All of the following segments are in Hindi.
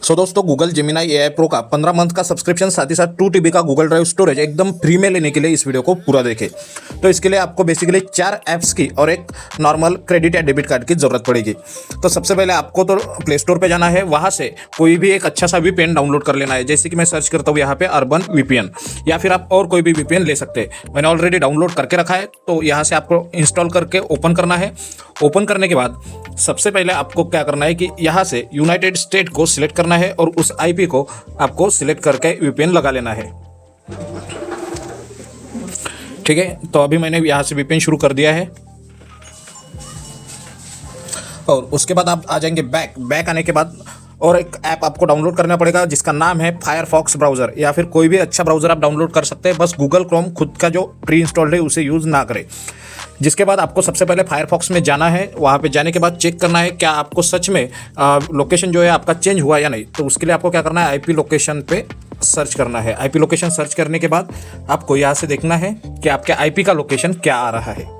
सो दोस्तों गूगल जेमिनाई एआई प्रो का 15 मंथ का सब्सक्रिप्शन साथ ही साथ 2 TB का गूगल ड्राइव स्टोरेज एकदम फ्री में लेने के लिए इस वीडियो को पूरा देखें। तो इसके लिए आपको बेसिकली 4 ऐप्स की और एक नॉर्मल क्रेडिट या डेबिट कार्ड की ज़रूरत पड़ेगी। तो सबसे पहले आपको तो प्ले स्टोर पर जाना है, वहाँ से कोई भी एक अच्छा सा VPN डाउनलोड कर लेना है। जैसे कि मैं सर्च करता हूँ यहाँ पे अर्बन VPN, या फिर आप और कोई भी VPN ले सकते हैं। मैंने ऑलरेडी डाउनलोड करके रखा है, तो यहाँ से आपको इंस्टॉल करके ओपन करना है। ओपन करने के बाद सबसे पहले आपको क्या करना है कि यहाँ से यूनाइटेड स्टेट को सिलेक्ट करना है और उस IP को आपको सिलेक्ट करके VPN लगा लेना है। ठीक है, तो अभी मैंने यहाँ से VPN शुरू कर दिया है और उसके बाद आप आ जाएंगे बैक आने के बाद और एक ऐप आपको डाउनलोड करना पड़ेगा जिसका नाम है फायरफॉक्स ब्राउज़र, या फिर कोई भी अच्छा ब्राउज़र आप डाउनलोड कर सकते हैं। बस गूगल क्रोम खुद का जो प्री इंस्टॉल्ड है उसे यूज़ ना करें। जिसके बाद आपको सबसे पहले फायरफॉक्स में जाना है। वहाँ पे जाने के बाद चेक करना है क्या आपको सच में लोकेशन जो है आपका चेंज हुआ या नहीं। तो उसके लिए आपको क्या करना है, IP लोकेशन पे सर्च करना है। IP लोकेशन सर्च करने के बाद आपको यहाँ से देखना है कि आपके IP का लोकेशन क्या आ रहा है।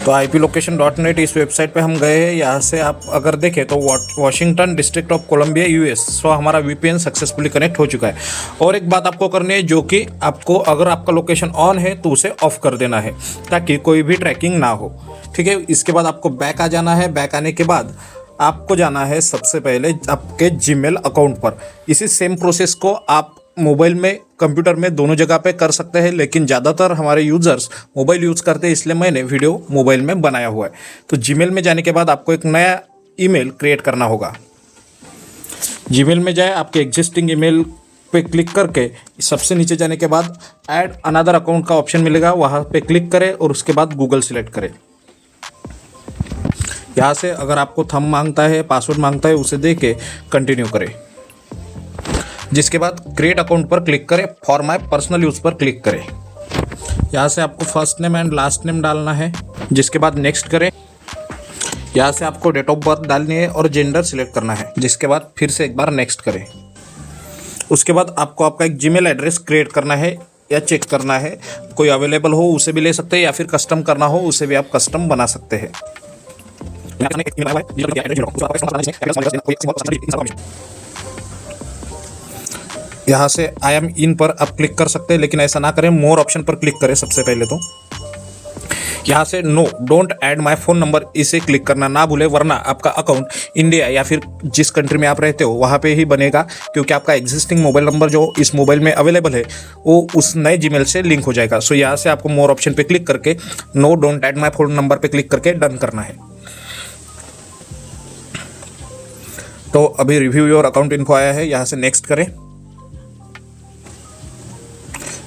तो IPlocation.net इस वेबसाइट पे हम गए हैं। यहाँ से आप अगर देखें तो Washington district of Columbia US। So हमारा VPN सक्सेसफुली कनेक्ट हो चुका है। और एक बात आपको करनी है, जो कि आपको अगर आपका लोकेशन ऑन है तो उसे ऑफ कर देना है ताकि कोई भी ट्रैकिंग ना हो। ठीक है, इसके बाद आपको बैक आ जाना है। बैक आने के बाद आपको जाना है सबसे पहले आपके Gmail अकाउंट पर। इसी सेम प्रोसेस को आप मोबाइल में कंप्यूटर में दोनों जगह पे कर सकते हैं, लेकिन ज़्यादातर हमारे यूज़र्स मोबाइल यूज़ करते हैं, इसलिए मैंने वीडियो मोबाइल में बनाया हुआ है। तो Gmail में जाने के बाद आपको एक नया ईमेल क्रिएट करना होगा। Gmail में जाए, आपके एग्जिस्टिंग ईमेल पे क्लिक करके सबसे नीचे जाने के बाद ऐड अनदर अकाउंट का ऑप्शन मिलेगा, वहाँ पे क्लिक करें और उसके बाद गूगल सिलेक्ट करें। यहाँ से अगर आपको थंब मांगता है, पासवर्ड मांगता है, उसे दे के कंटिन्यू करें। जिसके बाद क्रिएट अकाउंट पर क्लिक करें, फॉर माय पर्सनल यूज़ पर क्लिक करें। यहाँ से आपको first name and last name डालना है। जिसके बाद नेक्स्ट करें। यहाँ से आपको डेट ऑफ बर्थ डालनी है और जेंडर सिलेक्ट करना है। जिसके बाद फिर से एक बार नेक्स्ट करें। उसके बाद आपको आपका एक Gmail एड्रेस क्रिएट करना है या चेक करना है। कोई अवेलेबल हो उसे भी ले सकते हैं, या फिर कस्टम करना हो उसे भी आप कस्टम बना सकते हैं। यहाँ से आई एम इन पर आप क्लिक कर सकते हैं, लेकिन ऐसा ना करें, मोर ऑप्शन पर क्लिक करें सबसे पहले। तो यहाँ से no don't add my phone number इसे क्लिक करना ना भूले, वरना आपका अकाउंट इंडिया या फिर जिस कंट्री में आप रहते हो वहाँ पे ही बनेगा, क्योंकि आपका एग्जिस्टिंग मोबाइल नंबर जो इस मोबाइल में अवेलेबल है वो उस नए Gmail से लिंक हो जाएगा। सो यहाँ से आपको मोर ऑप्शन पर क्लिक करके no don't add my phone number पर क्लिक करके डन करना है। तो अभी रिव्यू योर अकाउंट इन्फो आया है, यहाँ से नेक्स्ट करें।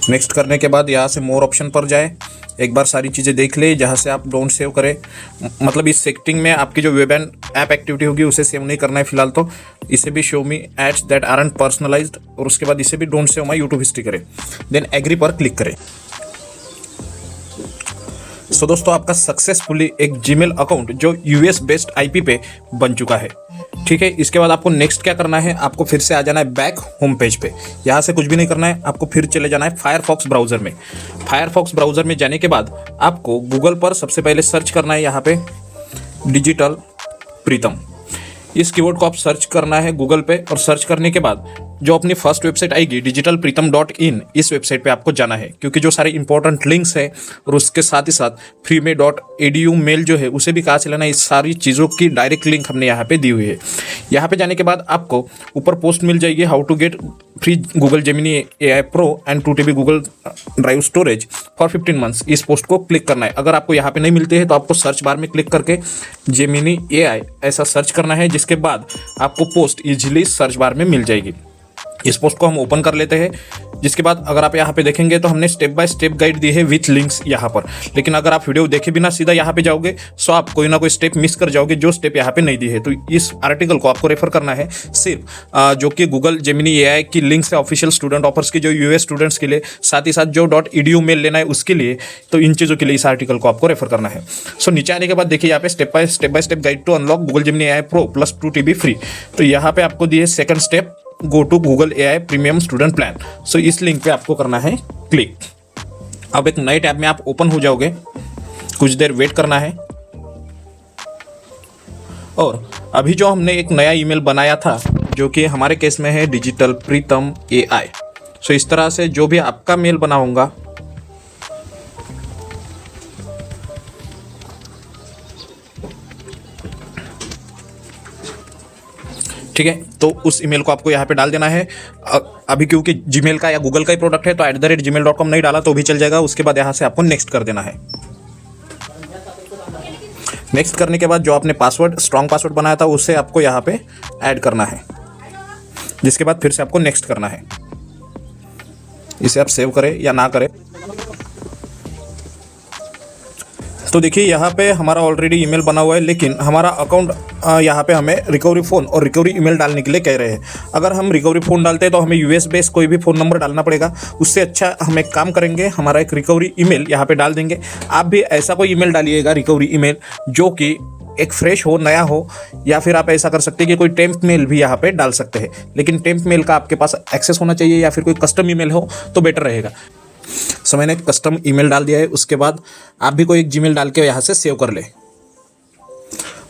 नेक्स्ट करने के बाद यहाँ से मोर ऑप्शन पर जाए, एक बार सारी चीज़ें देख ले। जहाँ से आप डोंट सेव करें, मतलब इस सेटिंग में आपकी जो वेब एंड ऐप एक्टिविटी होगी उसे सेव नहीं करना है फिलहाल। तो इसे भी show me ads that aren't personalised, और उसके बाद इसे भी don't save my YouTube history करें। देन एग्री पर क्लिक करें। सो दोस्तों आपका सक्सेसफुली एक Gmail अकाउंट जो US बेस्ड IP पे बन चुका है। ठीक है, इसके बाद आपको नेक्स्ट क्या करना है, आपको फिर से आ जाना है बैक होम पेज पे। यहाँ से कुछ भी नहीं करना है, आपको फिर चले जाना है फायरफॉक्स ब्राउज़र में। फायरफॉक्स ब्राउज़र में जाने के बाद आपको गूगल पर सबसे पहले सर्च करना है, यहाँ पे डिजिटल प्रीतम। इस कीवर्ड को आप सर्च करना है गूगल पे, और सर्च करने के बाद जो अपनी फर्स्ट वेबसाइट आएगी digitalpritam.in, इस वेबसाइट पे आपको जाना है, क्योंकि जो सारे इंपॉर्टेंट लिंक्स है और उसके साथ ही साथ फ्री में .edu मेल जो है उसे भी कहाँ से लेना है, इस सारी चीज़ों की डायरेक्ट लिंक हमने यहाँ पे दी हुई है। यहाँ पे जाने के बाद आपको ऊपर पोस्ट मिल जाएगी, how to get free Google Gemini AI pro and 2 TB Google Drive storage for 15 months. इस पोस्ट को क्लिक करना है। अगर आपको यहाँ पे नहीं मिलते हैं तो आपको सर्च बार में क्लिक करके जेमिनी AI ऐसा सर्च करना है, जिसके बाद आपको पोस्ट इजीली सर्च बार में मिल जाएगी। इस पोस्ट को हम ओपन कर लेते हैं। जिसके बाद अगर आप यहाँ पे देखेंगे तो हमने स्टेप बाय स्टेप गाइड दी है विथ लिंक्स यहाँ पर, लेकिन अगर आप वीडियो देखे बिना सीधा यहाँ पे जाओगे तो आप कोई ना कोई स्टेप मिस कर जाओगे, जो स्टेप यहाँ पे नहीं दी है। तो इस आर्टिकल को आपको रेफर करना है सिर्फ जो कि गूगल जेमिनी AI की लिंक्स है ऑफिशियल स्टूडेंट ऑफर्स की, जो US स्टूडेंट्स के लिए, साथ ही साथ जो .edu मेल लेना है उसके लिए। तो इन चीज़ों के लिए इस आर्टिकल को आपको रेफर करना है। सो नीचे आने के बाद देखिए यहाँ पे step by step guide to unlock Google Gemini AI pro plus 2 TB free. तो यहाँ पे आपको दिए second step, go to Google AI premium student plan. So इस लिंक पे आपको करना है क्लिक। अब एक नए टैब में आप ओपन हो जाओगे, कुछ देर वेट करना है। और अभी जो हमने एक नया ईमेल बनाया था जो कि हमारे केस में है डिजिटल प्रीतम AI। सो इस तरह से जो भी आपका मेल बना होगा, ठीक है, तो उस ईमेल को आपको यहाँ पे डाल देना है। अभी क्योंकि जीमेल का या गूगल का ही प्रोडक्ट है तो @gmail.com नहीं डाला तो भी चल जाएगा। उसके बाद यहाँ से आपको नेक्स्ट कर देना है। नेक्स्ट करने के बाद जो आपने पासवर्ड, स्ट्रॉन्ग पासवर्ड बनाया था, उसे आपको यहाँ पे ऐड करना है, जिसके बाद फिर से आपको नेक्स्ट करना है। इसे आप सेव करें या ना करें। तो देखिए यहाँ पे हमारा ऑलरेडी ईमेल बना हुआ है, लेकिन हमारा अकाउंट यहाँ पे हमें रिकवरी फ़ोन और रिकवरी ईमेल डालने के लिए कह रहे हैं। अगर हम रिकवरी फ़ोन डालते हैं तो हमें US बेस्ड कोई भी फ़ोन नंबर डालना पड़ेगा। उससे अच्छा हम एक काम करेंगे, हमारा एक रिकवरी ईमेल यहाँ पे डाल देंगे। आप भी ऐसा कोई ईमेल डालिएगा, रिकवरी ईमेल, जो कि एक फ्रेश हो, नया हो, या फिर आप ऐसा कर सकते हैं कि कोई टेम्प मेल भी यहाँ पे डाल सकते हैं। लेकिन टेम्प मेल का आपके पास एक्सेस होना चाहिए, या फिर कोई कस्टम ईमेल हो तो बेटर रहेगा। सो मैंने कस्टम ईमेल डाल दिया है। उसके बाद आप भी कोई एक जीमेल डाल के यहाँ से सेव कर ले।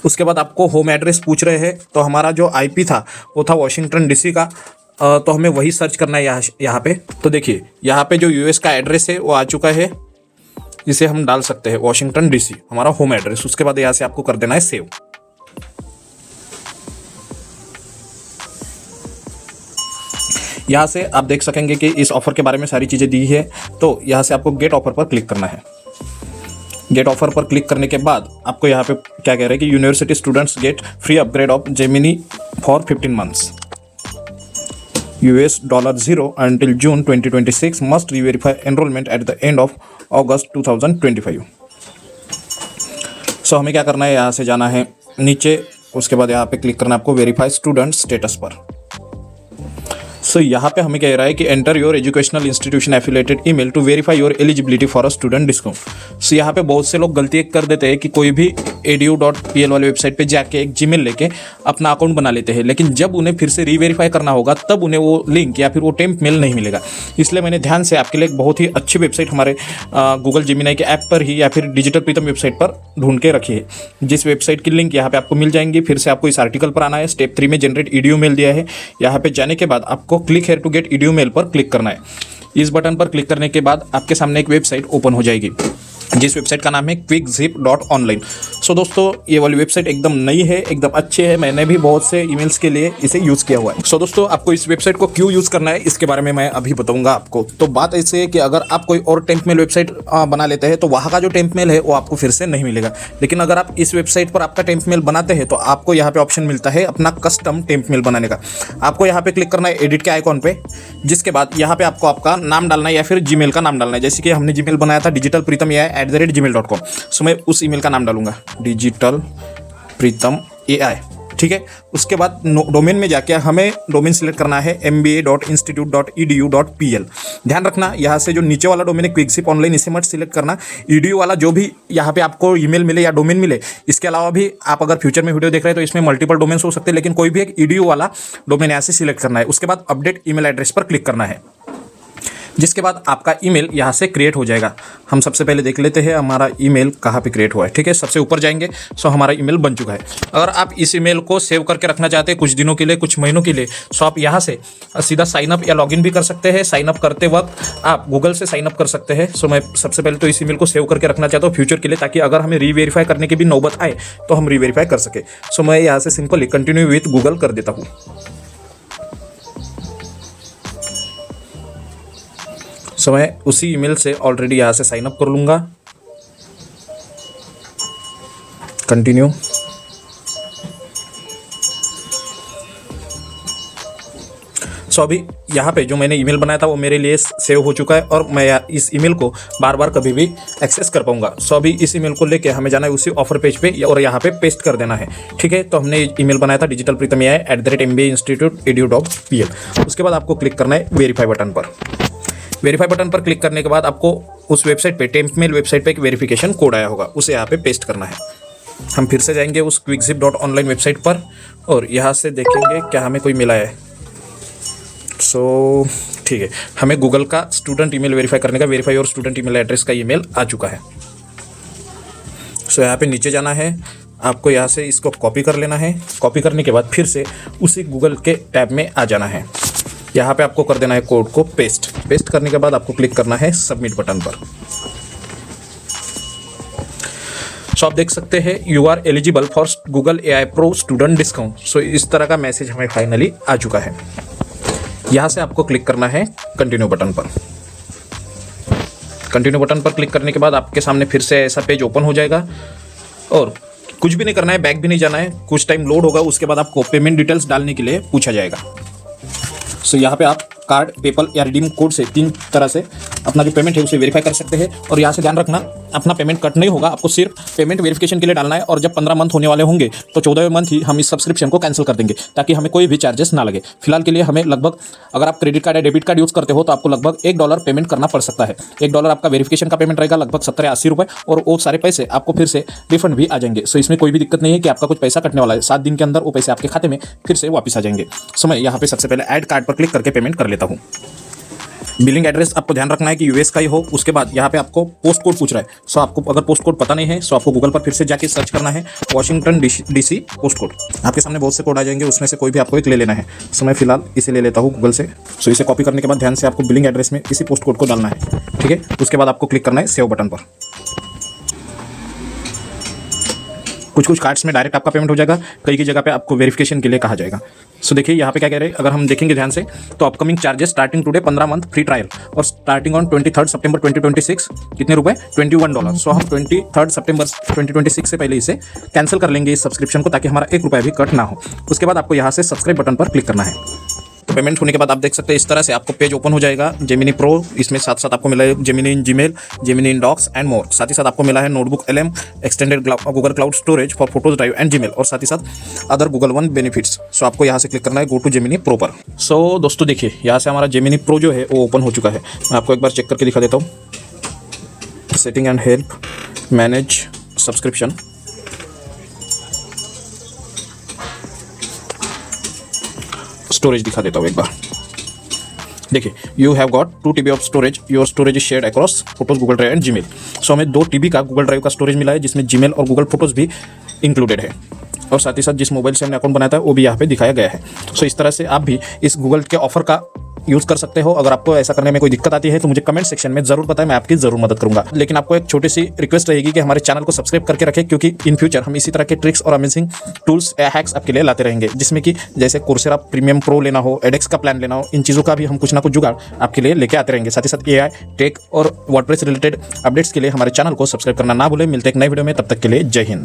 उसके बाद आपको होम एड्रेस पूछ रहे हैं, तो हमारा जो IP था वो था वाशिंगटन DC का, तो हमें वही सर्च करना है यहाँ पे। तो देखिए यहाँ पे जो US का एड्रेस है वो आ चुका है, इसे हम डाल सकते हैं वाशिंगटन DC, हमारा होम एड्रेस। उसके बाद यहाँ से आपको कर देना है सेव। यहाँ से आप देख सकेंगे कि इस ऑफर के बारे में सारी चीज़ें दी है। तो यहाँ से आपको गेट ऑफर पर क्लिक करना है। गेट ऑफर पर क्लिक करने के बाद आपको यहाँ पे क्या कह रहे हैं कि university students get free upgrade of Gemini for 15 months, $0 until June 2026, must reverify enrolment at the end of अगस्त 2025। सो हमें क्या करना है, यहाँ से जाना है नीचे। उसके बाद यहाँ पे क्लिक करना है आपको वेरीफाई स्टूडेंट स्टेटस पर। सो यहाँ पे हमें कह रहा है कि enter your educational institution affiliated email to verify your eligibility for a student discount. So यहाँ पे बहुत से लोग गलती कर देते हैं कि कोई भी edu.pl वाले वेबसाइट पे जाके एक जीमेल लेके अपना अकाउंट बना लेते हैं, लेकिन जब उन्हें फिर से रीवेरीफाई करना होगा तब उन्हें वो लिंक या फिर वो टेम्प मेल नहीं मिलेगा। इसलिए मैंने ध्यान से आपके लिए एक बहुत ही अच्छी वेबसाइट हमारे गूगल जेमिनी के ऐप पर ही या फिर डिजिटल प्रीतम वेबसाइट पर ढूंढ के रखी है, जिस वेबसाइट की लिंक यहाँ पे आपको मिल जाएंगी। फिर से आपको इस आर्टिकल पर आना है। स्टेप 3 में जनरेट EDU मेल दिया है। यहाँ पे जाने के बाद आपको click here to get EDU mail पर क्लिक करना है। इस बटन पर क्लिक करने के बाद आपके सामने एक वेबसाइट ओपन हो जाएगी, जिस वेबसाइट का नाम है quickzip.online। सो दोस्तों ये वाली वेबसाइट एकदम नई है, एकदम अच्छी है। मैंने भी बहुत से ईमेल्स के लिए इसे यूज़ किया हुआ है। सो दोस्तों आपको इस वेबसाइट को क्यों यूज़ करना है इसके बारे में मैं अभी बताऊंगा आपको। तो बात ऐसी है कि अगर आप कोई और टेम्प मेल वेबसाइट बना लेते हैं तो वहाँ का जो टेम्प मेल है वो आपको फिर से नहीं मिलेगा। लेकिन अगर आप इस वेबसाइट पर आपका टेम्प मेल बनाते हैं तो आपको यहाँ पे ऑप्शन मिलता है अपना कस्टम टेम्प मेल बनाने का। आपको यहाँ पे क्लिक करना है एडिट के आइकॉन पे, जिसके बाद यहाँ पे आपको आपका नाम डालना है या फिर जीमेल का नाम डालना है। जैसे कि हमने जीमेल बनाया था digitalpritam@gmail.com, सो मैं उस ईमेल का नाम डालूंगा डिजिटल प्रीतम AI, ठीक है। उसके बाद डोमेन में जाके हमें डोमेन सिलेक्ट करना है mba.institute.edu.pl। ध्यान रखना यहाँ से जो नीचे वाला डोमेन है क्विकजिप ऑनलाइन, इसे मत सिलेक्ट करना। EDU वाला जो भी यहाँ पे आपको ईमेल मिले या डोमेन मिले, इसके अलावा भी आप अगर फ्यूचर में वीडियो देख रहे हैं तो इसमें मल्टीपल डोमेन्स हो सकते हैं, लेकिन कोई भी एक EDU वाला डोमेन यहाँ से सिलेक्ट करना है। उसके बाद अपडेट ईमेल एड्रेस पर क्लिक करना है, जिसके बाद आपका ईमेल यहाँ से क्रिएट हो जाएगा। हम सबसे पहले देख लेते हैं हमारा ईमेल कहाँ पे क्रिएट हुआ है, ठीक है। सबसे ऊपर जाएंगे। सो हमारा ईमेल बन चुका है। अगर आप इस ईमेल को सेव करके रखना चाहते हैं कुछ दिनों के लिए, कुछ महीनों के लिए, सो आप यहाँ से सीधा साइनअप या लॉगिन भी कर सकते हैं। साइनअप करते वक्त आप गूगल से साइनअप कर सकते हैं। सो मैं सबसे पहले तो इस ईमेल को सेव करके रखना चाहता हूँ फ्यूचर के लिए, ताकि अगर हमें रीवेरीफाई करने की भी नौबत आए तो हम रीवेरीफाई कर सके। सो मैं यहाँ से सिंपली कंटिन्यू विथ गूगल कर देता हूँ। सो मैं उसी ईमेल से ऑलरेडी यहाँ से साइन अप कर लूँगा। कंटिन्यू। सो अभी यहाँ पे जो मैंने ईमेल बनाया था वो मेरे लिए सेव हो चुका है और मैं इस ईमेल को बार बार कभी भी एक्सेस कर पाऊंगा। सो अभी इस ईमेल को लेके हमें जाना है उसी ऑफर पेज पे और यहाँ पे पेस्ट कर देना है, ठीक है। तो हमने ईमेल बनाया था डिजिटल प्रीतम AI@mba.institute.edu.pl। उसके बाद आपको क्लिक करना है वेरीफाई बटन पर। वेरीफाई बटन पर क्लिक करने के बाद आपको उस वेबसाइट पे, टेम्प मेल वेबसाइट पे एक वेरिफिकेशन कोड आया होगा, उसे यहाँ पे पेस्ट करना है। हम फिर से जाएंगे उस quickzip.online वेबसाइट पर और यहाँ से देखेंगे क्या हमें कोई मिला है। सो ठीक है, हमें गूगल का स्टूडेंट ईमेल वेरीफाई करने का वेरीफाई और स्टूडेंट ईमेल एड्रेस का ईमेल आ चुका है। सो यहाँ पे नीचे जाना है, आपको यहाँ से इसको कॉपी कर लेना है। कॉपी करने के बाद फिर से उसी गूगल के टैब में आ जाना है। यहाँ पे आपको कर देना है कोड को पेस्ट। पेस्ट करने के बाद आपको क्लिक करना है सबमिट बटन पर। सो आप देख सकते हैं you are eligible for Google AI Pro student discount. So इस तरह का मैसेज हमें फाइनली आ चुका है। यहाँ से आपको क्लिक करना है कंटिन्यू बटन पर। कंटिन्यू बटन पर क्लिक करने के बाद आपके सामने फिर से ऐसा पेज ओपन हो जाएगा और कुछ भी नहीं करना है, बैक भी नहीं जाना है। कुछ टाइम लोड होगा, उसके बाद आपको पेमेंट डिटेल्स डालने के लिए पूछा जाएगा। सो यहाँ पे आप कार्ड, पेपल या रिडीम कोड से 3 तरह से अपना जो पेमेंट है उसे वेरीफाई कर सकते हैं। और यहाँ से ध्यान रखना, अपना पेमेंट कट नहीं होगा, आपको सिर्फ पेमेंट वेरिफिकेशन के लिए डालना है। और जब 15 मंथ होने वाले होंगे तो 14वें मंथ ही हम इस सब्सक्रिप्शन को कैंसिल कर देंगे, ताकि हमें कोई भी चार्जेस ना लगे। फिलहाल के लिए हमें लगभग, अगर आप क्रेडिट कार्ड या डेबिट कार्ड यूज़ करते हो तो आपको लगभग $1 पेमेंट करना पड़ सकता है। $1 आपका वेरिफिकेशन का पेमेंट रहेगा, लगभग 70 या 80 रुपये, और वो सारे पैसे आपको फिर से रिफंड भी आ जाएंगे। सो इसमें कोई भी दिक्कत नहीं है कि आपका कुछ पैसा कटने वाला है। 7 दिन के अंदर वो पैसे आपके खाते में फिर से वापस आ जाएंगे। सो मैं यहाँ पे सबसे पहले ऐड कार्ड पर क्लिक करके पेमेंट कर लेता हूँ। बिलिंग एड्रेस आपको ध्यान रखना है कि यूएस का ही हो। उसके बाद यहाँ पे आपको पोस्ट कोड पूछ रहा है। सो आपको अगर पोस्ट कोड पता नहीं है सो आपको गूगल पर फिर से जाके सर्च करना है वॉशिंगटन DC पोस्ट कोड। आपके सामने बहुत से कोड आ जाएंगे, उसमें से कोई भी आपको एक ले लेना है। सो मैं फिलहाल इसे ले लेता हूँ गूगल से। सो इसे कॉपी करने के बाद ध्यान से आपको बिलिंग एड्रेस में इसी पोस्ट कोड को डालना है, ठीक है। उसके बाद आपको क्लिक करना है सेव बटन पर। कुछ कार्ड्स में डायरेक्ट आपका पेमेंट हो जाएगा, कई की जगह पे आपको वेरिफिकेशन के लिए कहा जाएगा। सो देखिए यहाँ पे क्या कह रहे हैं, अगर हम देखेंगे ध्यान से तो upcoming charges starting today 15 month free trial और स्टार्टिंग ऑन 23 सितंबर 2026 कितने रुपए, $21। सो हम 23 सितंबर 2026 से पहले इसे कैंसिल कर लेंगे इस सब्सक्रिप्शन को, ताकि हमारा $1 भी कट ना हो। उसके बाद आपको यहाँ से सब्सक्राइब बटन पर क्लिक करना है। तो पेमेंट होने के बाद आप देख सकते हैं इस तरह से आपको पेज ओपन हो जाएगा। जेमिनी प्रो, इसमें साथ साथ आपको मिला है Gemini in Gmail, Gemini in Docs and more. साथ ही साथ आपको मिला है notebook LM, extended Google cloud storage for photos drive and Gmail, और साथ ही साथ other Google One benefits. So आपको यहाँ से क्लिक करना है गो टू जेमिनी प्रो पर। सो दोस्तों देखिए यहाँ से हमारा जेमिनी प्रो जो है वो ओपन हो चुका है। मैं आपको एक बार चेक करके दिखा देता हूँ। Setting and help, manage subscription, storage दिखा देता हूँ एक बार। देखिए you have got 2 TB of storage, your storage is shared across photos, Google drive and Gmail. So हमें 2 TB का गूगल ड्राइव का स्टोरेज मिला है, जिसमें जीमेल और गूगल फोटोज भी इंक्लूडेड है। और साथ ही साथ जिस मोबाइल से हमने अकाउंट बनाया था वो भी यहाँ पे दिखाया गया है। सो इस तरह से आप भी इस गूगल के ऑफर का यूज़ कर सकते हो। अगर आपको ऐसा करने में कोई दिक्कत आती है तो मुझे कमेंट सेक्शन में जरूर बताएं, मैं आपकी जरूर मदद करूंगा। लेकिन आपको एक छोटी सी रिक्वेस्ट रहेगी कि हमारे चैनल को सब्सक्राइब करके रखें, क्योंकि इन फ्यूचर हम इसी तरह के ट्रिक्स और अमेजिंग टूल्स या हैक्स आपके लिए लाते रहेंगे, जिसमें कि जैसे कोर्सेरा प्रीमियम प्रो लेना हो, एडेक्स का प्लान लेना हो, इन चीज़ों का भी हम कुछ ना कुछ जुगाड़ आपके लिए लेके आते रहेंगे। साथ ही साथ AI, टेक और वर्डप्रेस रिलेटेड अपडेट्स के लिए हमारे चैनल को सब्सक्राइब करना ना भूलें। मिलते हैं एक नए वीडियो में, तब तक के लिए जय हिंद।